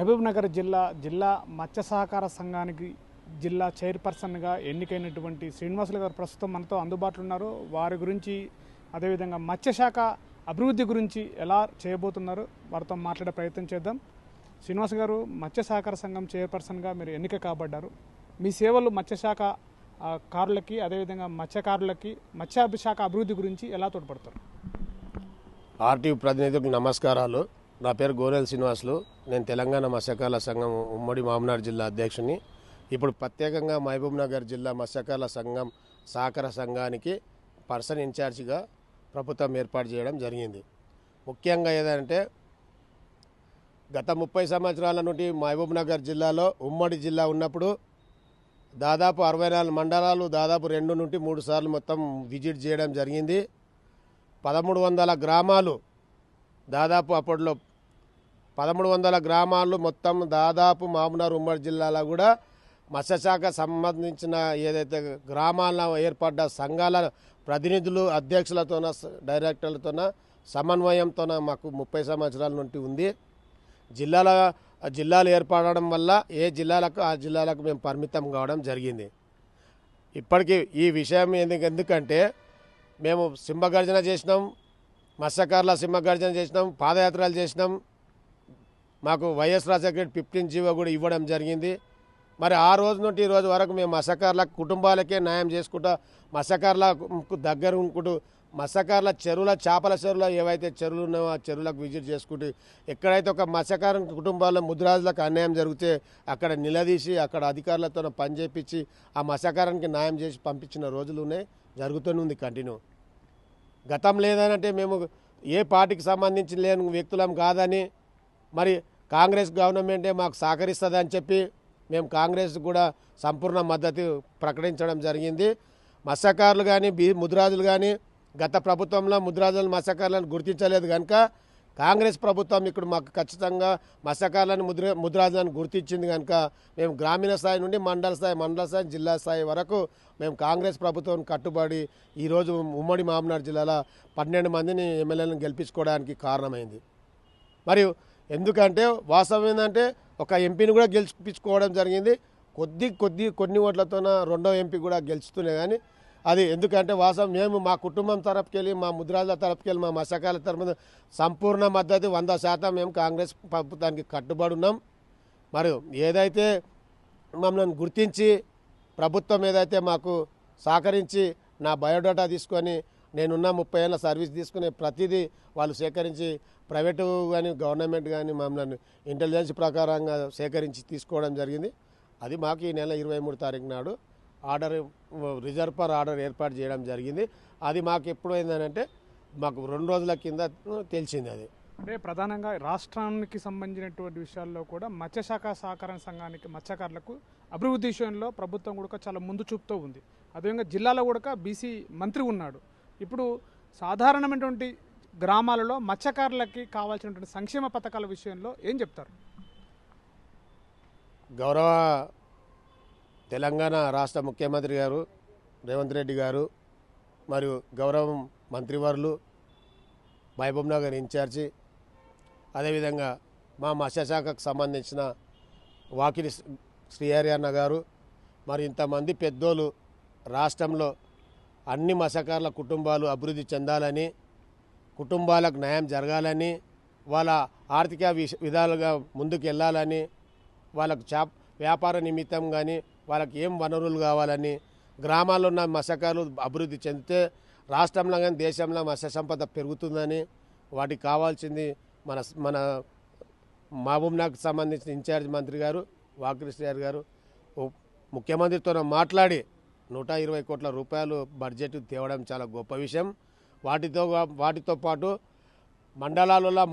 మహబూబ్నగర్ జిల్లా మత్స్య సహకార సంఘానికి జిల్లా చైర్పర్సన్గా ఎన్నికైనటువంటి శ్రీనివాసులు గారు ప్రస్తుతం మనతో అందుబాటులో ఉన్నారు. వారి గురించి అదేవిధంగా మత్స్యశాఖ అభివృద్ధి గురించి ఎలా చేయబోతున్నారు వారితో మాట్లాడే ప్రయత్నం చేద్దాం. శ్రీనివాస్ గారు, మత్స్య సహకార సంఘం చైర్పర్సన్గా మీరు ఎన్నిక కాబడ్డారు. మీ సేవలు మత్స్యశాఖ కారులకి అదేవిధంగా మత్స్యకారులకి మత్స్యశాఖ అభివృద్ధి గురించి ఎలా తోడ్పడతారు? ఆర్టీవీ ప్రతినిధులకు నమస్కారాలు. నా పేరు గోరెల్ శ్రీనివాసులు. నేను తెలంగాణ మత్స్యకారుల సంఘం ఉమ్మడి మహబూబ్నగర్ జిల్లా అధ్యక్షుని. ఇప్పుడు ప్రత్యేకంగా మహబూబ్నగర్ జిల్లా మత్స్యకారుల సంఘం సహకార సంఘానికి పర్సన్ ఇన్ఛార్జిగా ప్రభుత్వం ఏర్పాటు చేయడం జరిగింది. ముఖ్యంగా ఏదంటే గత 30 సంవత్సరాల నుండి మహబూబ్నగర్ జిల్లాలో ఉమ్మడి జిల్లా ఉన్నప్పుడు దాదాపు 64 మండలాలు దాదాపు 2 నుండి 3 సార్లు మొత్తం విజిట్ చేయడం జరిగింది. 1300 గ్రామాలు దాదాపు అప్పట్లో 1300 గ్రామాలు మొత్తం దాదాపు మహబూబ్నగర్ ఉమ్మడి జిల్లాలో కూడా మత్స్యశాఖ సంబంధించిన ఏదైతే గ్రామాల ఏర్పడ్డ సంఘాల ప్రతినిధులు అధ్యక్షులతోన డైరెక్టర్లతోన సమన్వయంతోన మాకు 30 సంవత్సరాల నుండి ఉంది. జిల్లాలు ఏర్పడడం వల్ల ఏ జిల్లాలకు ఆ జిల్లాలకు మేము పరిమితం కావడం జరిగింది. ఇప్పటికీ ఈ విషయం ఎందుకంటే మేము సింహగర్జన చేసినాం, మత్స్యకారుల సింహగర్జన చేసినాం, పాదయాత్రలు చేసినాం. మాకు వైఎస్ రాజశేఖర 15 జీవో కూడా ఇవ్వడం జరిగింది. మరి ఆ రోజు నుండి ఈ రోజు వరకు మేము మత్స్యకారుల కుటుంబాలకే న్యాయం చేసుకుంటా మత్స్యకారులకు దగ్గర ఉంటూ మత్స్యకారుల చెరువుల చేపల చెరువులో ఏవైతే చెరువులు ఉన్నాయో ఆ చెరువులకు విజిట్ చేసుకుంటూ ఎక్కడైతే ఒక మత్స్యకారు కుటుంబాల్లో ముద్రాజులకు అన్యాయం జరిగితే అక్కడ నిలదీసి అక్కడ అధికారులతో పని చేపించి ఆ మత్స్యకారానికి న్యాయం చేసి పంపించిన రోజులు ఉన్నాయి, జరుగుతూనే ఉంది కంటిన్యూ. గతం లేదనంటే మేము ఏ పార్టీకి సంబంధించి లేని వ్యక్తులం కాదని, మరి కాంగ్రెస్ గవర్నమెంటే మాకు సహకరిస్తుందని చెప్పి మేము కాంగ్రెస్ కూడా సంపూర్ణ మద్దతు ప్రకటించడం జరిగింది. మత్స్యకారులు కానీ ముద్రాజులు కానీ గత ప్రభుత్వంలో ముద్రాజులను మత్స్యకారులను గుర్తించలేదు కనుక కాంగ్రెస్ ప్రభుత్వం ఇక్కడ మాకు ఖచ్చితంగా మత్స్యకారులను ముద్రాజులను గుర్తించింది కనుక మేము గ్రామీణ స్థాయి నుండి మండల స్థాయి జిల్లా స్థాయి వరకు మేము కాంగ్రెస్ ప్రభుత్వం కట్టుబడి ఈరోజు ఉమ్మడి మహబూబ్నగర్ జిల్లాలో 12 మందిని ఎమ్మెల్యేలను గెలిపించుకోవడానికి కారణమైంది. మరియు ఎందుకంటే వాస్తవం ఏంటంటే ఒక ఎంపీని కూడా గెలిపించుకోవడం జరిగింది. కొన్ని ఓట్లతోన రెండో ఎంపీ కూడా గెలుచుతున్నాయి. కానీ అది ఎందుకంటే వాస్తవం మేము మా కుటుంబం తరపుకెళ్ళి మా ముద్రాజుల తరపుకెళ్ళి మా మత్స్యకారుల తరపున సంపూర్ణ మద్దతు 100% మేము కాంగ్రెస్ ప్రభుత్వానికి కట్టుబడి ఉన్నాం. మరియు ఏదైతే మమ్మల్ని గుర్తించి ప్రభుత్వం ఏదైతే మాకు సహకరించి నా బయోడాటా తీసుకొని నేనున్న 30 ఏళ్ళ సర్వీస్ తీసుకునే ప్రతిదీ వాళ్ళు సేకరించి ప్రైవేటు కానీ గవర్నమెంట్ కానీ మమ్మల్ని ఇంటెలిజెన్స్ ప్రకారంగా సేకరించి తీసుకోవడం జరిగింది. అది మాకు ఈ నెల 23 తారీఖు నాడు రిజర్వ్ ఫర్ ఆర్డర్ ఏర్పాటు చేయడం జరిగింది. అది మాకు ఎప్పుడు అయిందనంటే మాకు 2 రోజుల కింద తెలిసింది. అది అంటే ప్రధానంగా రాష్ట్రానికి సంబంధించినటువంటి విషయాల్లో కూడా మత్స్యశాఖ సహకార సంఘానికి మత్స్యకారులకు అభివృద్ధి విషయంలో ప్రభుత్వం కూడా చాలా ముందు చూపుతూ ఉంది. అదేవిధంగా జిల్లాలో కూడా బీసీ మంత్రి ఉన్నాడు. ఇప్పుడు సాధారణమైనటువంటి గ్రామాలలో మత్స్యకారులకి కావాల్సినటువంటి సంక్షేమ పథకాల విషయంలో ఏం చెప్తారు? గౌరవ తెలంగాణ రాష్ట్ర ముఖ్యమంత్రి గారు రేవంత్ రెడ్డి గారు మరియు గౌరవ మంత్రివర్యులు మహబూబ్నగర్ ఇన్ఛార్జి, అదేవిధంగా మా మత్స్యశాఖకు సంబంధించిన వాకిలి శ్రీహరి అన్న గారు మరి ఇంతమంది పెద్దోళ్ళు రాష్ట్రంలో అన్ని మత్స్యకారుల కుటుంబాలు అభివృద్ధి చెందాలని, కుటుంబాలకు న్యాయం జరగాలని, వాళ్ళ ఆర్థిక విధాలుగా ముందుకు వెళ్ళాలని, వాళ్ళకు వ్యాపార నిమిత్తం కానీ వాళ్ళకి ఏం వనరులు కావాలని, గ్రామాల్లో ఉన్న మత్స్యకారులు అభివృద్ధి చెందితే రాష్ట్రంలో కానీ దేశంలో మత్స్య సంపద పెరుగుతుందని, వాటికి కావాల్సింది మన మహబూబ్నగర్కి సంబంధించిన ఇన్ఛార్జ్ మంత్రి గారు వాకిలి శ్రీహరి గారు ముఖ్యమంత్రితో మాట్లాడి 120 కోట్ల రూపాయలు బడ్జెట్ తేవడం చాలా గొప్ప విషయం. వాటితో పాటు మండలాలలో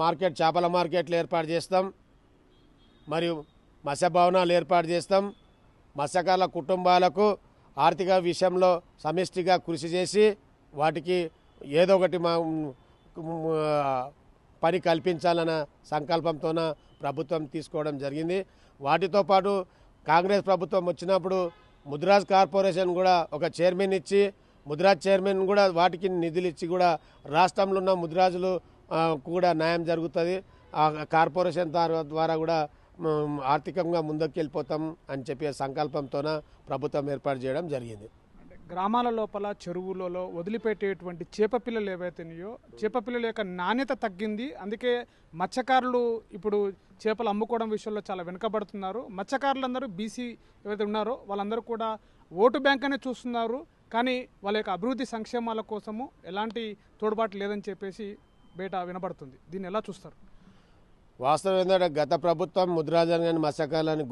చేపల మార్కెట్లు ఏర్పాటు చేస్తాం, మరియు మత్స్య భవనాలు ఏర్పాటు చేస్తాం. మత్స్యకారుల కుటుంబాలకు ఆర్థిక విషయంలో సమిష్టిగా కృషి చేసి వాటికి ఏదో ఒకటి పని కల్పించాలన్న సంకల్పంతోన ప్రభుత్వం తీసుకోవడం జరిగింది. వాటితో పాటు కాంగ్రెస్ ప్రభుత్వం వచ్చినప్పుడు ముద్రాజ్ కార్పొరేషన్ కూడా ఒక చైర్మన్ ఇచ్చి ముద్రాజ్ చైర్మన్ కూడా వాటికి నిధులు ఇచ్చి కూడా రాష్ట్రంలో ఉన్న ముద్రాజులు కూడా న్యాయం జరుగుతుంది. ఆ కార్పొరేషన్ ద్వారా కూడా ఆర్థికంగా ముందుకు వెళ్ళిపోతాం అని చెప్పే సంకల్పంతోన ప్రభుత్వం ఏర్పాటు చేయడం జరిగింది. అంటే గ్రామాల లోపల చెరువులలో వదిలిపెట్టేటువంటి చేపపిల్లలు ఏవైతున్నాయో చేపపిల్లల యొక్క నాణ్యత తగ్గింది. అందుకే మత్స్యకారులు ఇప్పుడు చేపలు అమ్ముకోవడం విషయంలో చాలా వెనుకబడుతున్నారు. మత్స్యకారులందరూ బీసీ ఏవైతే ఉన్నారో వాళ్ళందరూ కూడా ఓటు బ్యాంక్ అనే చూస్తున్నారు. కానీ వాళ్ళ యొక్క అభివృద్ధి సంక్షేమాల కోసము ఎలాంటి తోడ్పాటు లేదని చెప్పేసి బయట వినబడుతుంది. దీన్ని ఎలా చూస్తారు? వాస్తవం ఏంటంటే గత ప్రభుత్వం ముద్రాజన మత్స్యకారులను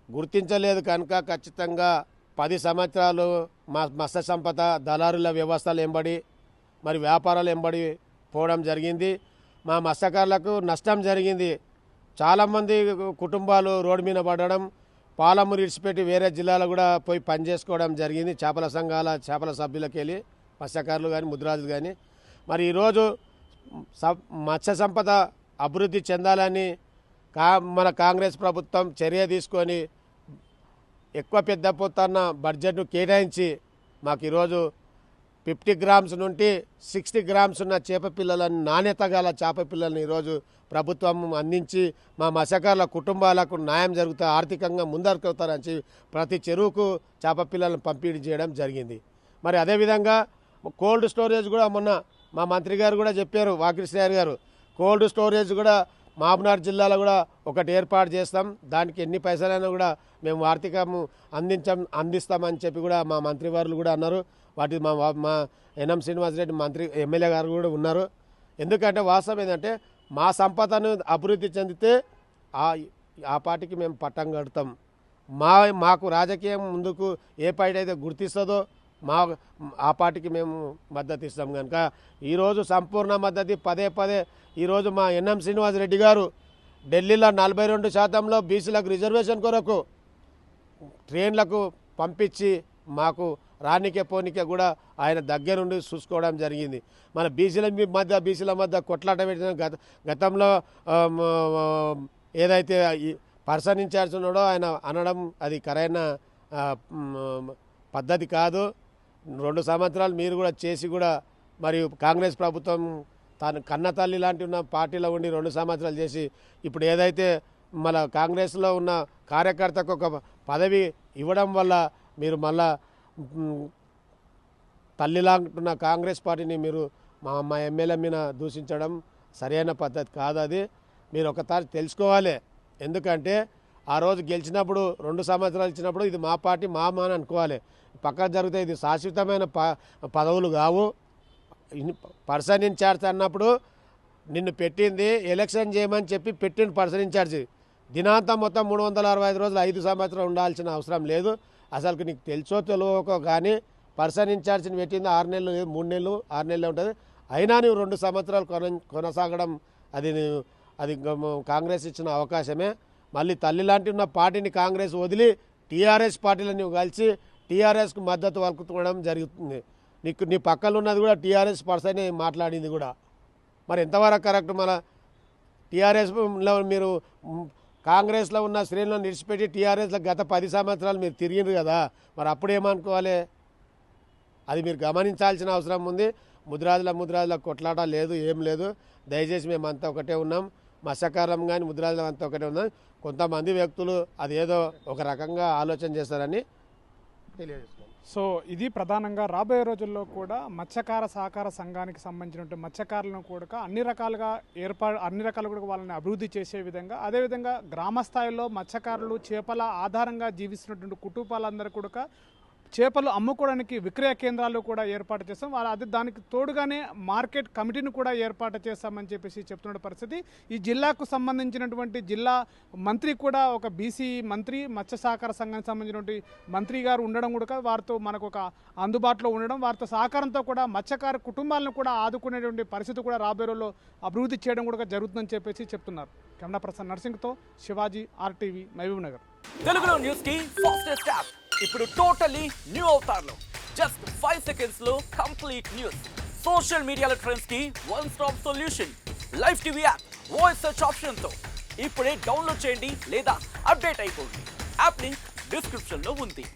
గుర్తించలేదు కనుక ఖచ్చితంగా 10 సంవత్సరాలు మత్స్య సంపద దళారుల వ్యవస్థలు ఎంబడి మరి వ్యాపారాలు ఎంబడి పోవడం జరిగింది. మా మత్స్యకారులకు నష్టం జరిగింది. చాలామంది కుటుంబాలు రోడ్డు మీద పడడం, పాలమూరు ఇడిచిపెట్టి వేరే జిల్లాలో కూడా పోయి పనిచేసుకోవడం జరిగింది. చేపల సంఘాల చేపల సభ్యులకు వెళ్ళి మత్స్యకారులు కానీ ముద్రాజులు కానీ. మరి ఈరోజు మత్స్య సంపద అభివృద్ధి చెందాలని మన కాంగ్రెస్ ప్రభుత్వం చర్య తీసుకొని ఎక్కువ పెద్ద పొత్తన్న బడ్జెట్ను కేటాయించి మాకు ఈరోజు 50 గ్రామ్స్ నుండి 60 గ్రామ్స్ ఉన్న చేప పిల్లలను నాణ్యత గల చేప పిల్లలను ఈరోజు ప్రభుత్వం అందించి మా మత్స్యకారుల కుటుంబాలకు న్యాయం జరుగుతా ఆర్థికంగా ముందరుకుతారని ప్రతి చెరువుకు చేప పిల్లలను పంపిణీ చేయడం జరిగింది. మరి అదేవిధంగా కోల్డ్ స్టోరేజ్ కూడా మొన్న మా మంత్రి గారు కూడా చెప్పారు, వాకిరిశ్రీ గారు, కోల్డ్ స్టోరేజ్ కూడా మహబూబ్నగర్ జిల్లాలో కూడా ఒకటి ఏర్పాటు చేస్తాం. దానికి ఎన్ని పైసలైనా కూడా మేము ఆర్థికము అందిస్తామని చెప్పి కూడా మా మంత్రివారులు కూడా అన్నారు. వాటి మా ఎన్ఎం శ్రీనివాసరెడ్డి మంత్రి ఎమ్మెల్యే గారు కూడా ఉన్నారు. ఎందుకంటే వాస్తవం ఏంటంటే మా సంపదను అభివృద్ధి చెందితే ఆ పార్టీకి మేము పట్టం కడతాం. మాకు రాజకీయం ముందుకు ఏ పార్టీ అయితే గుర్తిస్తుందో ఆ పార్టీకి మేము మద్దతు ఇస్తాం. కనుక ఈరోజు సంపూర్ణ మద్దతు పదే ఈరోజు మా ఎన్ఎం శ్రీనివాసరెడ్డి గారు ఢిల్లీలో 42% బీసీలకు రిజర్వేషన్ కొరకు ట్రైన్లకు పంపించి మాకు రానికే పోనికే కూడా ఆయన దగ్గరుండి చూసుకోవడం జరిగింది. మన బీసీల మధ్య కొట్లాట పెట్టిన గతంలో ఏదైతే పర్సన్ ఇన్ఛార్జ్ ఉన్నాడో ఆయన అనడం అది కరైన పద్ధతి కాదు. 2 సంవత్సరాలు మీరు కూడా చేసి కూడా మరియు కాంగ్రెస్ ప్రభుత్వం తాను కన్న తల్లి లాంటి ఉన్న పార్టీలో ఉండి 2 సంవత్సరాలు చేసి ఇప్పుడు ఏదైతే మన కాంగ్రెస్లో ఉన్న కార్యకర్తకు ఒక పదవి ఇవ్వడం వల్ల మీరు మళ్ళా తల్లిలాంటున్న కాంగ్రెస్ పార్టీని మీరు మా ఎమ్మెల్యే మీద దూషించడం సరైన పద్ధతి కాదు. అది మీరు ఒకసారి తెలుసుకోవాలి. ఎందుకంటే ఆ రోజు గెలిచినప్పుడు 2 సంవత్సరాలు ఇచ్చినప్పుడు ఇది మా పార్టీ మా అని అనుకోవాలి. పక్కన జరిగితే ఇది శాశ్వతమైన పదవులు కావు. పర్సన్ ఇన్ఛార్జ్ అన్నప్పుడు నిన్ను పెట్టింది ఎలక్షన్ చేయమని చెప్పి పెట్టింది పర్సన్ ఇన్ఛార్జ్. దినాంతం మొత్తం 365 రోజులు 5 సంవత్సరాలు ఉండాల్సిన అవసరం లేదు. అసలు నీకు తెలుసో తెలియకో కానీ పర్సన్ ఇన్ఛార్జ్ని పెట్టింది 6 నెలలు 3 నెలలు 6 నెలలు ఉంటుంది. అయినా నువ్వు 2 సంవత్సరాలు కొనసాగడం అది కాంగ్రెస్ ఇచ్చిన అవకాశమే. మళ్ళీ తల్లి లాంటి ఉన్న పార్టీని కాంగ్రెస్ వదిలి టీఆర్ఎస్ పార్టీలో నువ్వు కలిసి టీఆర్ఎస్కు మద్దతు వలుకుకోవడం జరుగుతుంది. నీ పక్కన ఉన్నది కూడా టీఆర్ఎస్ పర్సనే మాట్లాడింది కూడా. మరి ఎంతవరకు కరెక్ట్? మన టీఆర్ఎస్లో మీరు కాంగ్రెస్లో ఉన్న శ్రేణులను విడిచిపెట్టి టీఆర్ఎస్లో గత 10 సంవత్సరాలు మీరు తిరిగినారు కదా, మరి అప్పుడేమనుకోవాలి? అది మీరు గమనించాల్సిన అవసరం ఉంది. ముద్రాజుల కొట్లాట లేదు, ఏం లేదు. దయచేసి మేమంతా ఒకటే ఉన్నాం. మత్స్యకారం కానీ ముద్రాజులం అంతా ఒకటే ఉన్నాం. కొంతమంది వ్యక్తులు అదేదో ఒక రకంగా ఆలోచన చేస్తారని తెలియజేస్తున్నాం. సో ఇది ప్రధానంగా రాబోయే రోజుల్లో కూడా మత్స్యకార సహకార సంఘానికి సంబంధించినటువంటి మత్స్యకారులను కూడా అన్ని రకాలు కూడా వాళ్ళని అభివృద్ధి చేసే విధంగా, అదేవిధంగా గ్రామ స్థాయిలో మత్స్యకారులు చేపల ఆధారంగా జీవిస్తున్నటువంటి కుటుంబాలందరూ కూడా చేపలు అమ్ముకోవడానికి విక్రయ కేంద్రాలు కూడా ఏర్పాటు చేస్తాం. దానికి తోడుగానే మార్కెట్ కమిటీని కూడా ఏర్పాటు చేస్తామని చెప్పేసి చెప్తున్న పరిస్థితి. ఈ జిల్లాకు సంబంధించినటువంటి జిల్లా మంత్రి కూడా ఒక బీసీ మంత్రి, మత్స్య సహకార సంఘానికి సంబంధించినటువంటి మంత్రి గారు ఉండడం కూడా వారితో మనకు ఒక అందుబాటులో ఉండడం, వారితో సహకారంతో కూడా మత్స్యకార కుటుంబాలను కూడా ఆదుకునేటువంటి పరిస్థితి కూడా రాబోయే రోజుల్లో అభివృద్ధి చేయడం కూడా జరుగుతుందని చెప్పేసి చెప్తున్నారు. కెమెరా పర్సన్ నర్సింగ్తో శివాజీ, RTV, మహబూబ్ నగర్. తెలుగులో న్యూస్ కి ఫాస్టెస్ట్ యాప్ ఇప్పుడు టోటల్లీ న్యూ అవతార్లో జస్ట్ 5 సెకండ్స్ లో complete news. Social media trends కి one stop solution. Live TV app voice search option తో ఇప్పుడే డౌన్లోడ్ చేయండి లేదా అప్డేట్ అయిపోండి. యాప్ లింక్ డిస్క్రిప్షన్ లో ఉంది.